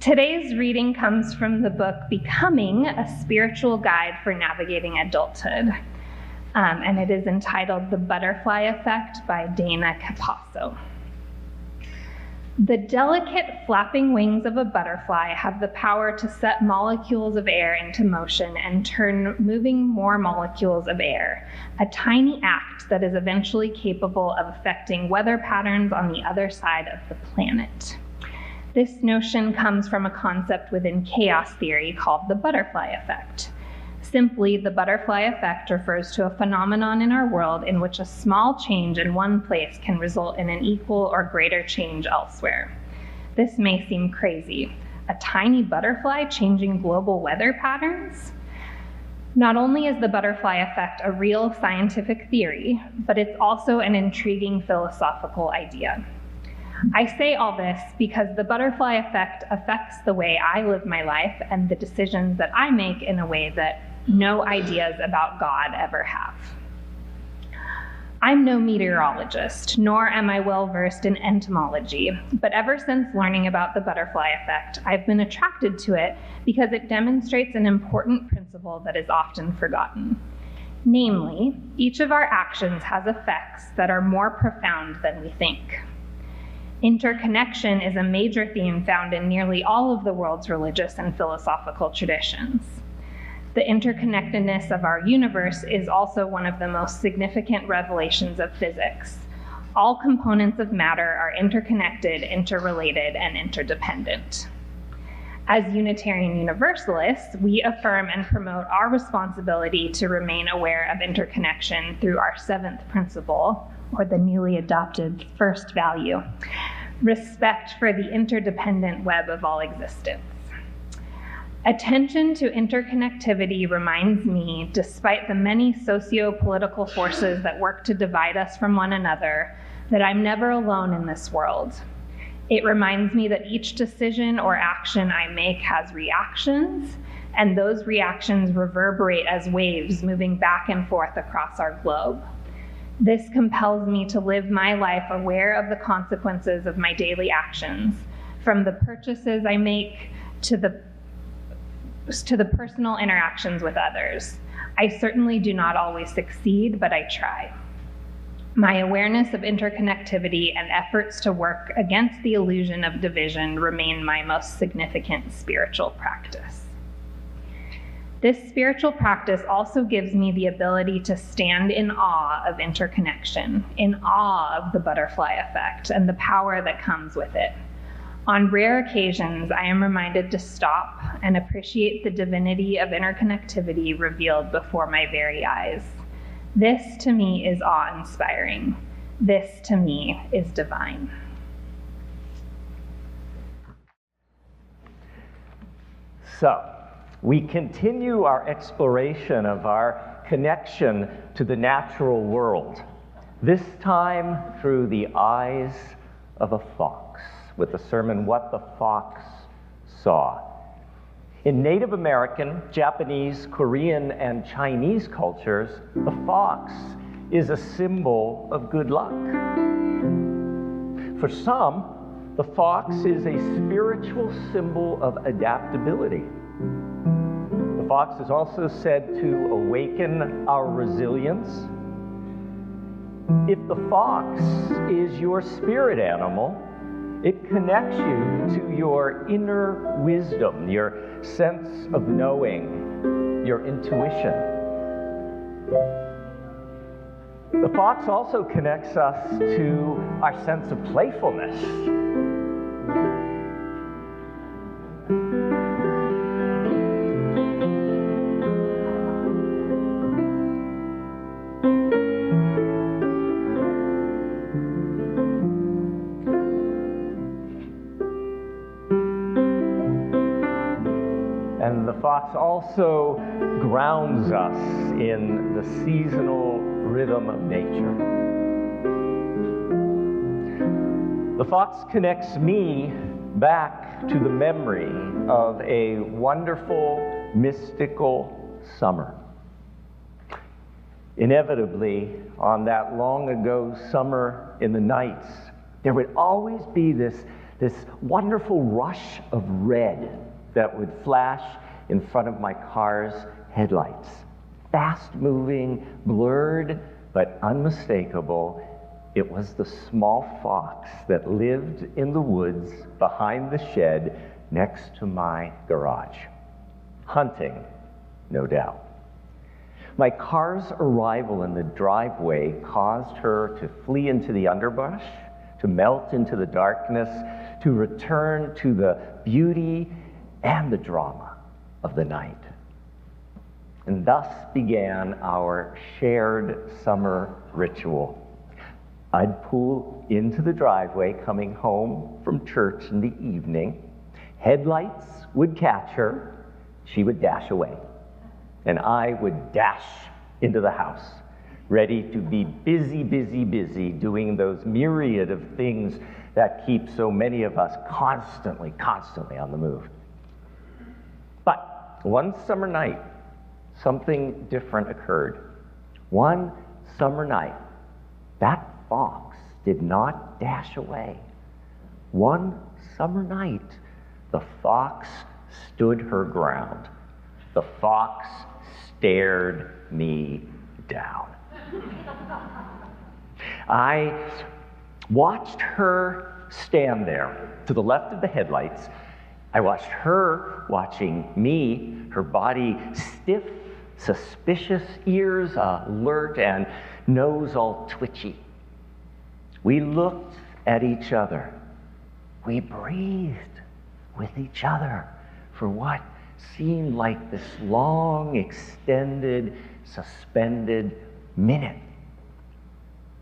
Today's reading comes from the book Becoming, a Spiritual Guide for Navigating Adulthood, and it is entitled The Butterfly Effect by Dana Capasso. The delicate flapping wings of a butterfly have the power to set molecules of air into motion and turn moving more molecules of air, a tiny act that is eventually capable of affecting weather patterns on the other side of the planet. This notion comes from a concept within chaos theory called the butterfly effect. Simply, the butterfly effect refers to a phenomenon in our world in which a small change in one place can result in an equal or greater change elsewhere. This may seem crazy. A tiny butterfly changing global weather patterns? Not only is the butterfly effect a real scientific theory, but it's also an intriguing philosophical idea. I say all this because the butterfly effect affects the way I live my life and the decisions that I make in a way that no ideas about God ever have. I'm no meteorologist, nor am I well versed in entomology, but ever since learning about the butterfly effect, I've been attracted to it because it demonstrates an important principle that is often forgotten. Namely, each of our actions has effects that are more profound than we think. Interconnection is a major theme found in nearly all of the world's religious and philosophical traditions. The interconnectedness of our universe is also one of the most significant revelations of physics. All components of matter are interconnected, interrelated, and interdependent. As Unitarian Universalists, we affirm and promote our responsibility to remain aware of interconnection through our seventh principle, or the newly adopted first value, respect for the interdependent web of all existence. Attention to interconnectivity reminds me, despite the many socio-political forces that work to divide us from one another, that I'm never alone in this world. It reminds me that each decision or action I make has reactions, and those reactions reverberate as waves moving back and forth across our globe. This compels me to live my life aware of the consequences of my daily actions, from the purchases I make to the personal interactions with others. I certainly do not always succeed, but I try. My awareness of interconnectivity and efforts to work against the illusion of division remain my most significant spiritual practice. This spiritual practice also gives me the ability to stand in awe of interconnection, in awe of the butterfly effect and the power that comes with it. On rare occasions, I am reminded to stop and appreciate the divinity of interconnectivity revealed before my very eyes. This, to me, is awe-inspiring. This, to me, is divine. So, we continue our exploration of our connection to the natural world, this time through the eyes of a fox, with the sermon, What the Fox Saw. In Native American, Japanese, Korean, and Chinese cultures, the fox is a symbol of good luck. For some, the fox is a spiritual symbol of adaptability. The fox is also said to awaken our resilience. If the fox is your spirit animal, it connects you to your inner wisdom, your sense of knowing, your intuition. The fox also connects us to our sense of playfulness. And the fox also grounds us in the seasonal rhythm of nature. The fox connects me back to the memory of a wonderful, mystical summer. Inevitably, on that long ago summer in the nights, there would always be this this wonderful rush of red that would flash in front of my car's headlights. Fast-moving, blurred, but unmistakable. It was the small fox that lived in the woods behind the shed next to my garage. Hunting, no doubt. My car's arrival in the driveway caused her to flee into the underbrush, to melt into the darkness, to return to the beauty and the drama of the night. And thus began our shared summer ritual. I'd pull into the driveway coming home from church in the evening. Headlights would catch her. She would dash away. And I would dash into the house, ready to be busy, busy, busy, doing those myriad of things that keep so many of us constantly on the move. But one summer night, something different occurred. One summer night, that fox did not dash away. One summer night, the fox stood her ground. The fox stared me down. I watched her stand there to the left of the headlights. I watched her watching me, her body stiff, suspicious, ears alert, and nose all twitchy. We looked at each other. We breathed with each other for what seemed like this long, extended, suspended minute.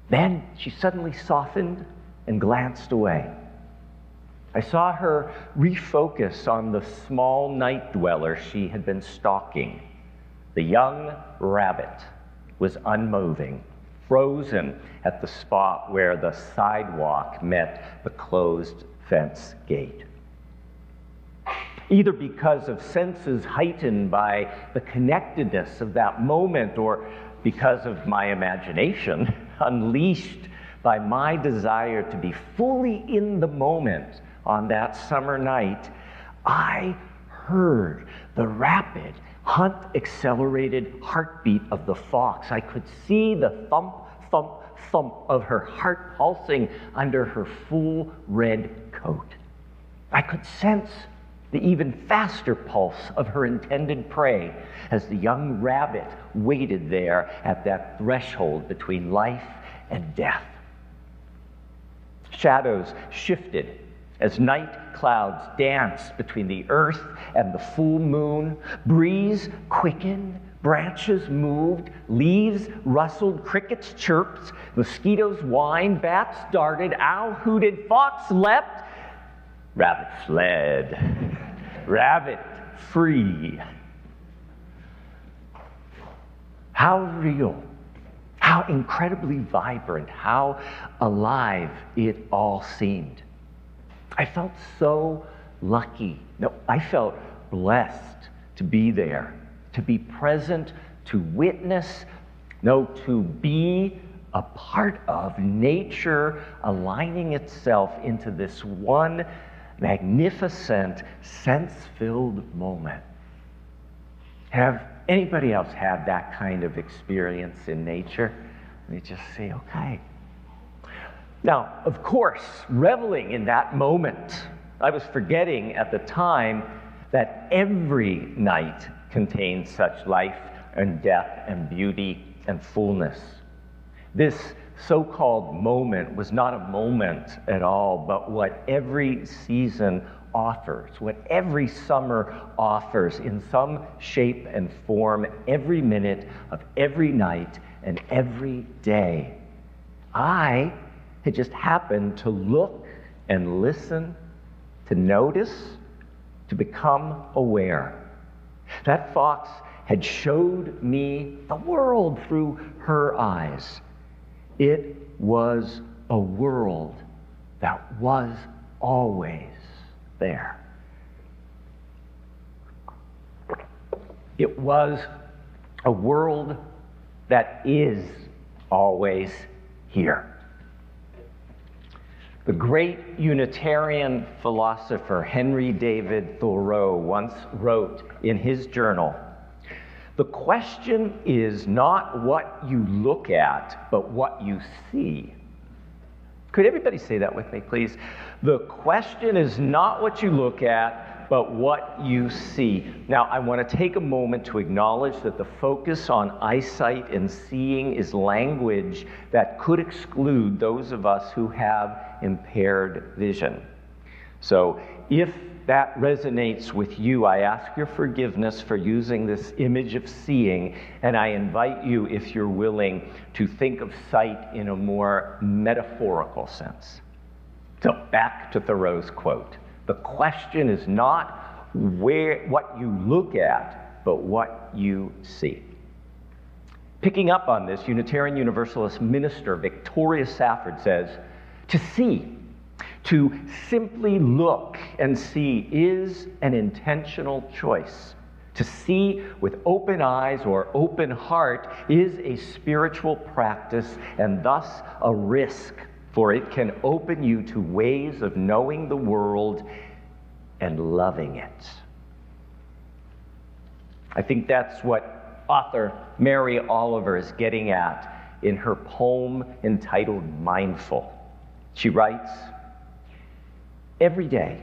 Then she suddenly softened and glanced away. I saw her refocus on the small night dweller she had been stalking. The young rabbit was unmoving, frozen at the spot where the sidewalk met the closed fence gate. Either because of senses heightened by the connectedness of that moment, or because of my imagination unleashed by my desire to be fully in the moment on that summer night, I heard the rapid, hunt-accelerated heartbeat of the fox. I could see the thump, thump, thump of her heart pulsing under her full red coat. I could sense the even faster pulse of her intended prey as the young rabbit waited there at that threshold between life and death. Shadows shifted as night clouds danced between the earth and the full moon. Breeze quickened, branches moved, leaves rustled, crickets chirped, mosquitoes whined, bats darted, owl hooted, fox leapt, rabbit fled, rabbit free. How real, how incredibly vibrant, how alive it all seemed. I felt so lucky. No, I felt blessed to be there, to be present, to witness, no, to be a part of nature aligning itself into this one magnificent, sense-filled moment. Have anybody else had that kind of experience in nature? They just say, okay. Now, of course, reveling in that moment, I was forgetting at the time that every night contains such life and death and beauty and fullness. This so-called moment was not a moment at all, but what every season offers, what every summer offers in some shape and form, every minute of every night and every day. I had just happened to look and listen, to notice, to become aware. That fox had showed me the world through her eyes. It was a world that was always there. It was a world that is always here. The great Unitarian philosopher Henry David Thoreau once wrote in his journal, "The question is not what you look at, but what you see." Could everybody say that with me, please? The question is not what you look at, but what you see. Now, I want to take a moment to acknowledge that the focus on eyesight and seeing is language that could exclude those of us who have impaired vision. So if that resonates with you, I ask your forgiveness for using this image of seeing, and I invite you, if you're willing, to think of sight in a more metaphorical sense. So back to Thoreau's quote. The question is not what you look at, but what you see. Picking up on this, Unitarian Universalist minister Victoria Safford says, to see, to simply look and see, is an intentional choice. To see with open eyes or open heart is a spiritual practice and thus a risk, for it can open you to ways of knowing the world and loving it. I think that's what author Mary Oliver is getting at in her poem entitled Mindful. She writes, "Every day,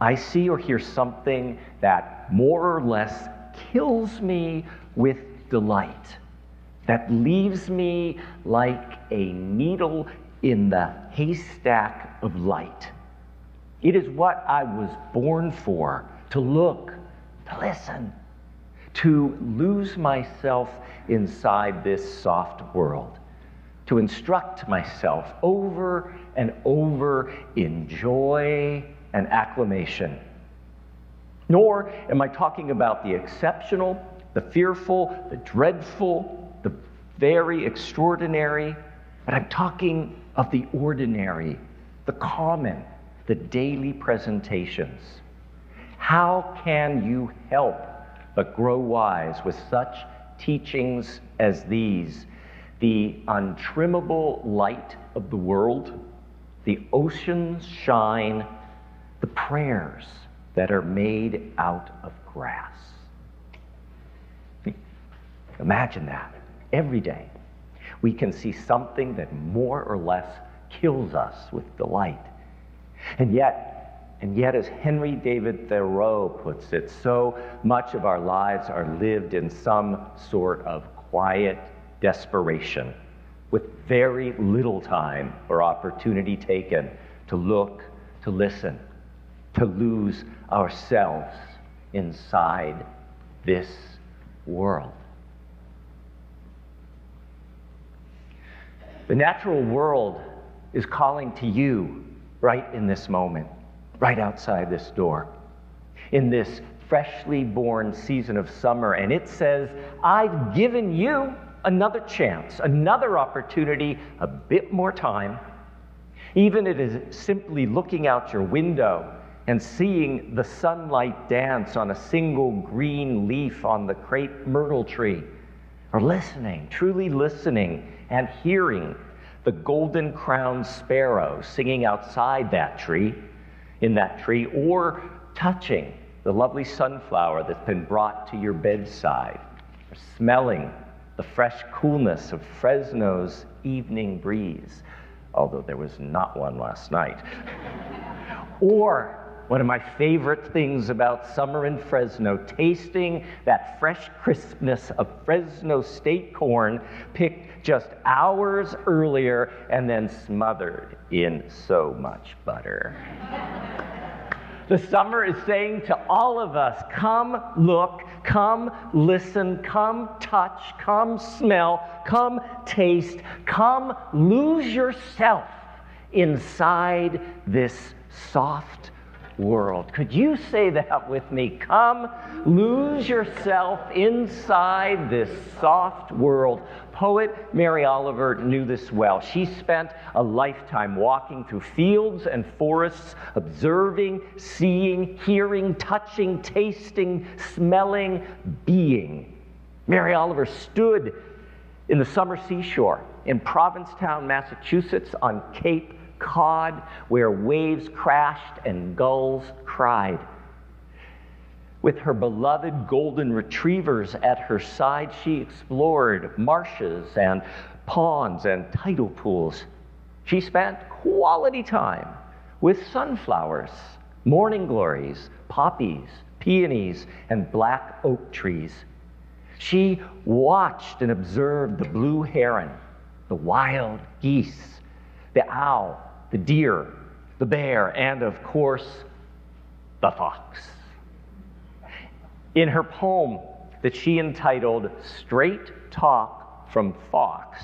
I see or hear something that more or less kills me with delight, that leaves me like a needle in the haystack of light. It is what I was born for, to look, to listen, to lose myself inside this soft world, to instruct myself over and over in joy and acclamation. Nor am I talking about the exceptional, the fearful, the dreadful, the very extraordinary, but I'm talking of the ordinary, the common, the daily presentations. How can you help but grow wise with such teachings as these? The untrimmable light of the world, the ocean's shine, the prayers that are made out of grass." Imagine that. Every day, we can see something that more or less kills us with delight. And yet, as Henry David Thoreau puts it, so much of our lives are lived in some sort of quiet desperation, with very little time or opportunity taken to look, to listen, to lose ourselves inside this world. The natural world is calling to you right in this moment, right outside this door, in this freshly born season of summer, and it says, I've given you another chance, another opportunity, a bit more time. Even it is simply looking out your window and seeing the sunlight dance on a single green leaf on the crepe myrtle tree, or listening, truly listening and hearing the golden-crowned sparrow singing outside that tree, in that tree, or touching the lovely sunflower that's been brought to your bedside, or smelling the fresh coolness of Fresno's evening breeze, although there was not one last night. Or one of my favorite things about summer in Fresno, tasting that fresh crispness of Fresno state corn picked just hours earlier and then smothered in so much butter. The summer is saying to all of us, come look, come listen, come touch, come smell, come taste, come lose yourself inside this soft world. Could you say that with me? Come lose yourself inside this soft world. Poet Mary Oliver knew this well. She spent a lifetime walking through fields and forests, observing, seeing, hearing, touching, tasting, smelling, being. Mary Oliver stood in the summer seashore in Provincetown, Massachusetts, on Cape cod where waves crashed and gulls cried. With her beloved golden retrievers at her side, she explored marshes and ponds and tidal pools. She spent quality time with sunflowers, morning glories, poppies, peonies, and black oak trees. She watched and observed the blue heron, the wild geese, the owl, the deer, the bear, and of course, the fox. In her poem that she entitled Straight Talk from Fox,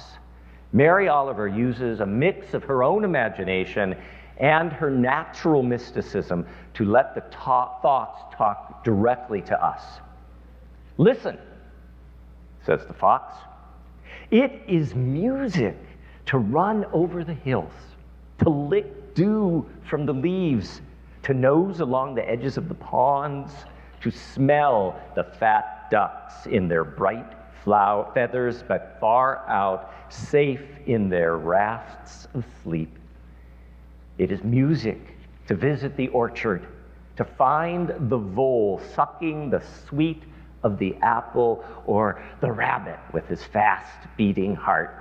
Mary Oliver uses a mix of her own imagination and her natural mysticism to let the thoughts talk directly to us. Listen, says the fox. It is music to run over the hills, to lick dew from the leaves, to nose along the edges of the ponds, to smell the fat ducks in their bright feathers, but far out, safe in their rafts of sleep. It is music to visit the orchard, to find the vole sucking the sweet of the apple, or the rabbit with his fast-beating heart.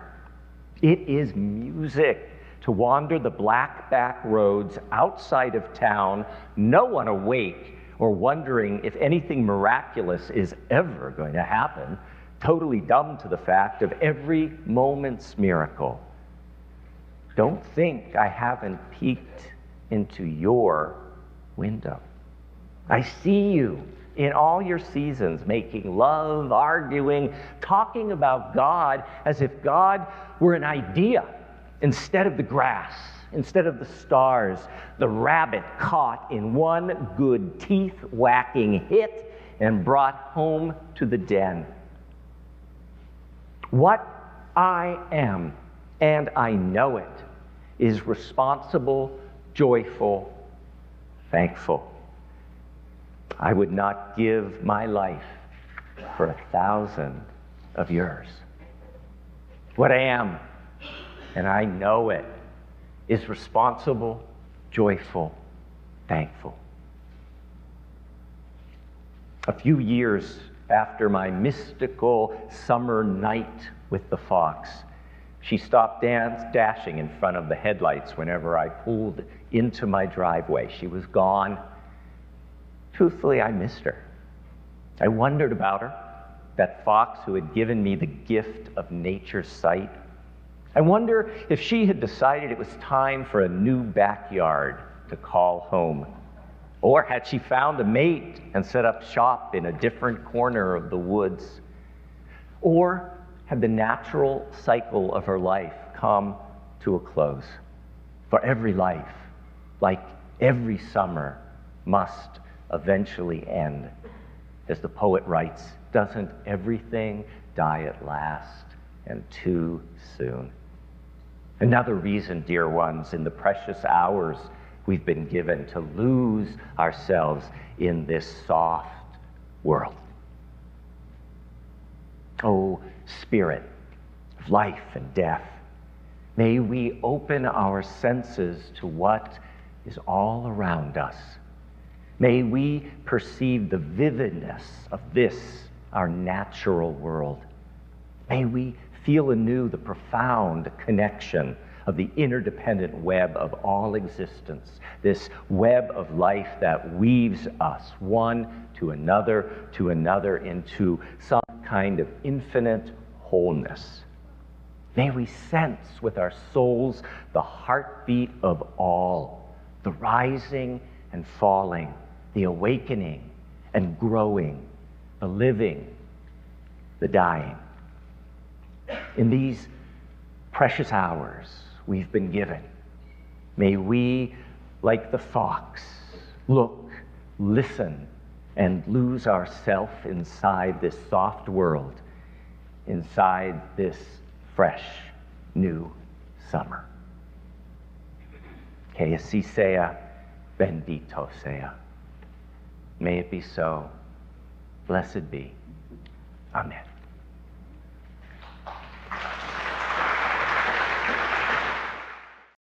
It is music to wander the black back roads outside of town, no one awake or wondering if anything miraculous is ever going to happen, totally dumb to the fact of every moment's miracle. Don't think I haven't peeked into your window. I see you in all your seasons, making love, arguing, talking about God as if God were an idea instead of the grass, instead of the stars, the rabbit caught in one good teeth-whacking hit and brought home to the den. What I am, and I know it, is responsible, joyful, thankful. I would not give my life for 1,000 of yours. What I am, and I know it, is responsible, joyful, thankful. A few years after my mystical summer night with the fox, she stopped dashing in front of the headlights whenever I pulled into my driveway. She was gone. Truthfully, I missed her. I wondered about her, that fox who had given me the gift of nature's sight. I wonder if she had decided it was time for a new backyard to call home. Or had she found a mate and set up shop in a different corner of the woods? Or had the natural cycle of her life come to a close? For every life, like every summer, must eventually end. As the poet writes, doesn't everything die at last and too soon? Another reason, dear ones, in the precious hours we've been given to lose ourselves in this soft world. Oh, Spirit of life and death, may we open our senses to what is all around us. May we perceive the vividness of this, our natural world. May we feel anew the profound connection of the interdependent web of all existence, this web of life that weaves us one to another into some kind of infinite wholeness. May we sense with our souls the heartbeat of all, the rising and falling, the awakening and growing, the living, the dying. In these precious hours we've been given, may we, like the fox, look, listen, and lose ourself inside this soft world, inside this fresh, new summer. Que así sea, bendito sea. May it be so. Blessed be. Amen.